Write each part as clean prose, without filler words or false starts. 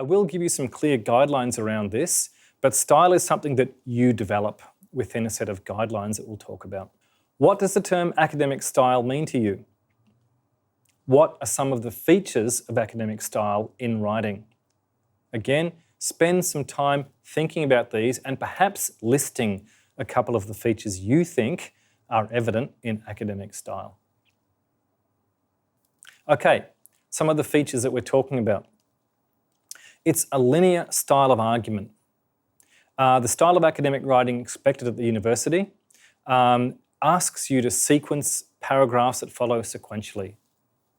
will give you some clear guidelines around this, but style is something that you develop within a set of guidelines that we'll talk about. What does the term academic style mean to you? What are some of the features of academic style in writing? Again, spend some time thinking about these and perhaps listing a couple of the features you think are evident in academic style. Okay, some of the features that we're talking about. It's a linear style of argument. The style of academic writing expected at the university asks you to sequence paragraphs that follow sequentially,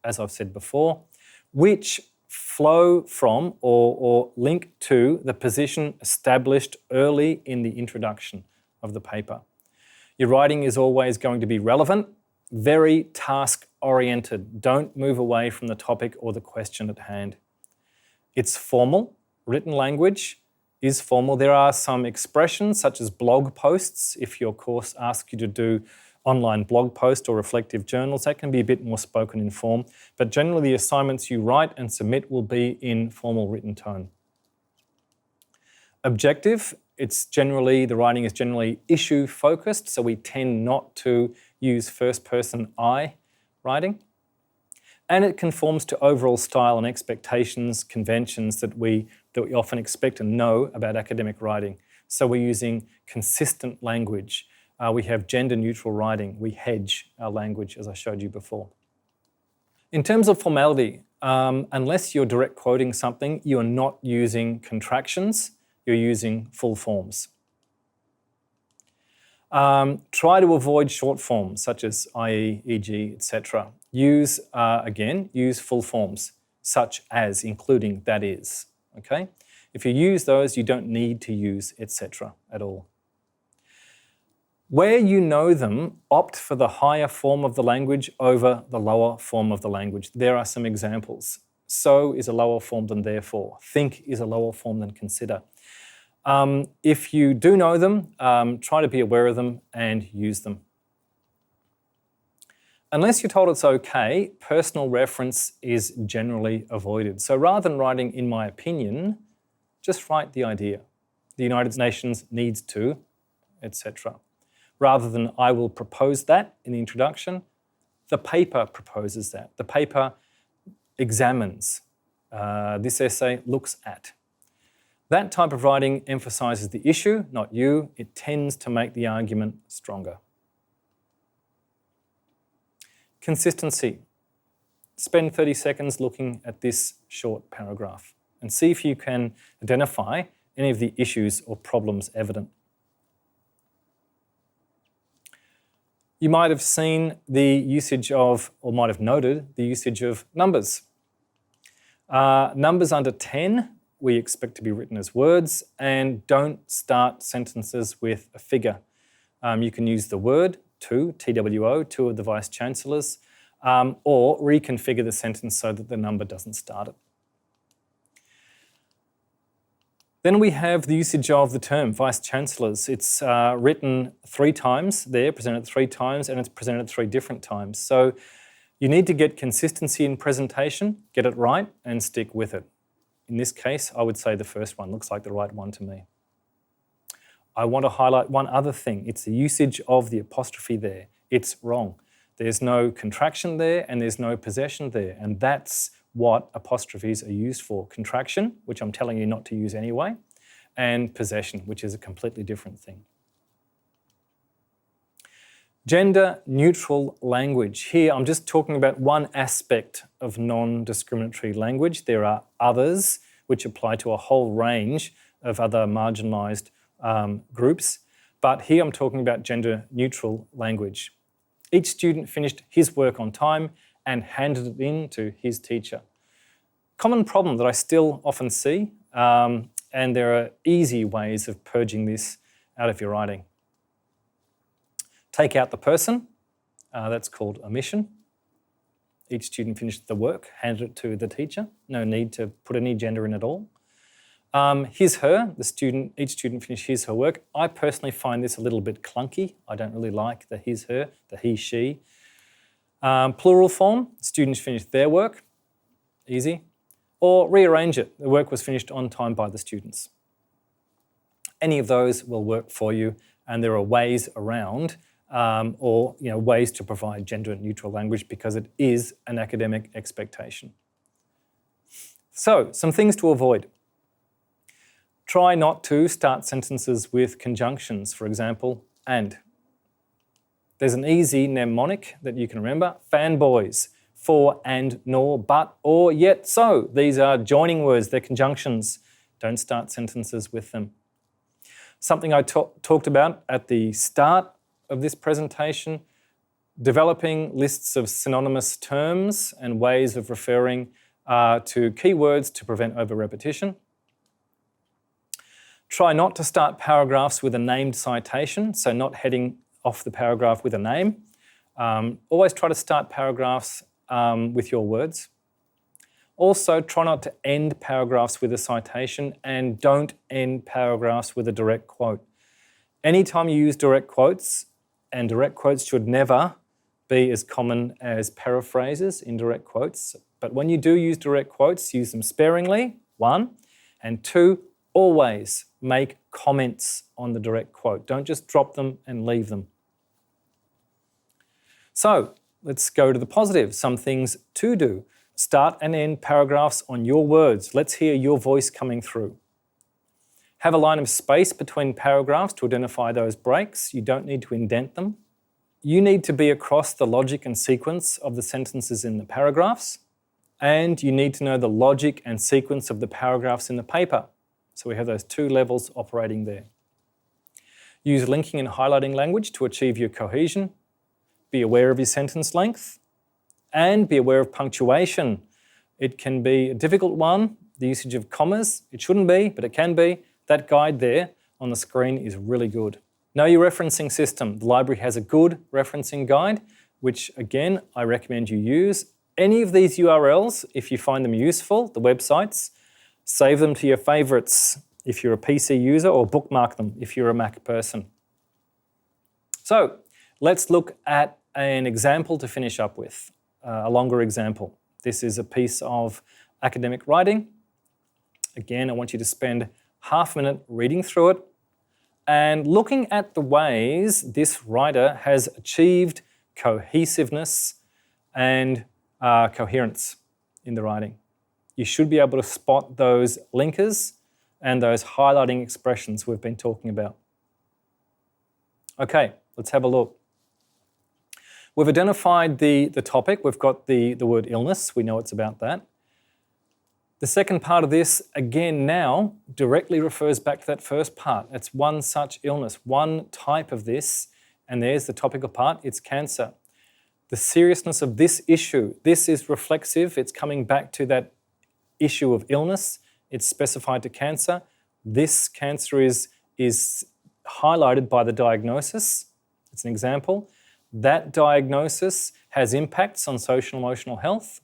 as I've said before, which flow from or link to the position established early in the introduction of the paper. Your writing is always going to be relevant, very task-oriented. Don't move away from the topic or the question at hand. It's formal. Written language is formal. There are some expressions such as blog posts. If your course asks you to do online blog posts or reflective journals, that can be a bit more spoken in form. But generally the assignments you write and submit will be in formal written tone. Objective, the writing is generally issue focused, so we tend not to use first person I writing. And it conforms to overall style and expectations, conventions that we often expect and know about academic writing. So we're using consistent language. We have gender neutral writing. We hedge our language, as I showed you before. In terms of formality, unless you're direct quoting something, you are not using contractions, you're using full forms. Try to avoid short forms such as i.e., e.g., etc. Use full forms such as, including, that is. Okay? If you use those, you don't need to use etc. at all. Where you know them, opt for the higher form of the language over the lower form of the language. There are some examples. So is a lower form than therefore. Think is a lower form than consider. If you do know them, try to be aware of them and use them. Unless you're told it's okay, personal reference is generally avoided. So rather than writing "in my opinion," just write the idea. The United Nations needs to, etc. Rather than "I will propose that" in the introduction, the paper proposes that. The paper examines. This essay looks at. That type of writing emphasises the issue, not you. It tends to make the argument stronger. Consistency. Spend 30 seconds looking at this short paragraph and see if you can identify any of the issues or problems evident. You might have seen the usage of, or might have noted, the usage of numbers. Numbers under 10 we expect to be written as words, and don't start sentences with a figure. You can use the word two, TWO, two of the Vice Chancellors, or reconfigure the sentence so that the number doesn't start it. Then we have the usage of the term Vice Chancellors. It's written 3 times there, presented 3 times, and it's presented 3 different times. So you need to get consistency in presentation, get it right, and stick with it. In this case, I would say the first one looks like the right one to me. I want to highlight one other thing. It's the usage of the apostrophe there. It's wrong. There's no contraction there and there's no possession there. And that's what apostrophes are used for. Contraction, which I'm telling you not to use anyway, and possession, which is a completely different thing. Gender neutral language. Here I'm just talking about one aspect of non-discriminatory language. There are others which apply to a whole range of other marginalised groups, but here I'm talking about gender neutral language. Each student finished his work on time and handed it in to his teacher. Common problem that I still often see, and there are easy ways of purging this out of your writing. Take out the person, that's called omission. Each student finished the work, handed it to the teacher. No need to put any gender in at all. His, her, each student finished his, her work. I personally find this a little bit clunky. I don't really like the his, her, the he, she. Plural form, students finished their work, easy. or rearrange it. The work was finished on time by the students. Any of those will work for you, and there are ways around or ways to provide gender-neutral language because it is an academic expectation. So, some things to avoid. Try not to start sentences with conjunctions, for example, and. There's an easy mnemonic that you can remember. Fanboys, for, and, nor, but, or, yet, so. These are joining words, they're conjunctions. Don't start sentences with them. Something I talked about at the start of this presentation, developing lists of synonymous terms and ways of referring to keywords to prevent over-repetition. Try not to start paragraphs with a named citation, so not heading off the paragraph with a name. Always try to start paragraphs with your words. Also, try not to end paragraphs with a citation, and don't end paragraphs with a direct quote. Anytime you use direct quotes, and direct quotes should never be as common as paraphrases, indirect quotes, but when you do use direct quotes, use them sparingly, 1, and 2, always make comments on the direct quote. Don't just drop them and leave them. So, let's go to the positive, some things to do. Start and end paragraphs on your words. Let's hear your voice coming through. Have a line of space between paragraphs to identify those breaks. You don't need to indent them. You need to be across the logic and sequence of the sentences in the paragraphs, and you need to know the logic and sequence of the paragraphs in the paper. So we have those 2 levels operating there. Use linking and highlighting language to achieve your cohesion. Be aware of your sentence length, and be aware of punctuation. It can be a difficult one, the usage of commas. It shouldn't be, but it can be. That guide there on the screen is really good. Know your referencing system. The library has a good referencing guide, which again, I recommend you use. Any of these URLs, if you find them useful, the websites, save them to your favorites if you're a PC user, or bookmark them if you're a Mac person. So, let's look at an example to finish up with, a longer example. This is a piece of academic writing. Again, I want you to spend half a minute reading through it and looking at the ways this writer has achieved cohesiveness and coherence in the writing. You should be able to spot those linkers and those highlighting expressions we've been talking about. Okay, let's have a look. We've identified the topic. We've got the word illness. We know it's about that. The second part of this, again now, directly refers back to that first part. It's one such illness, one type of this, and there's the topical part, it's cancer. The seriousness of this issue, this is reflexive. It's coming back to that issue of illness. It's specified to cancer. This cancer is highlighted by the diagnosis. It's an example. That diagnosis has impacts on social and emotional health.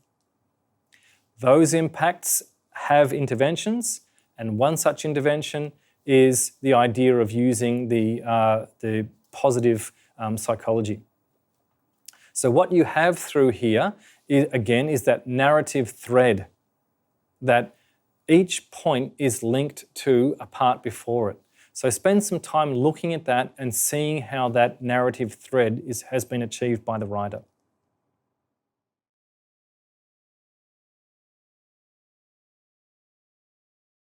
Those impacts have interventions, and one such intervention is the idea of using the positive psychology. So what you have through here, is that narrative thread, that each point is linked to a part before it. So spend some time looking at that and seeing how that narrative thread has been achieved by the writer.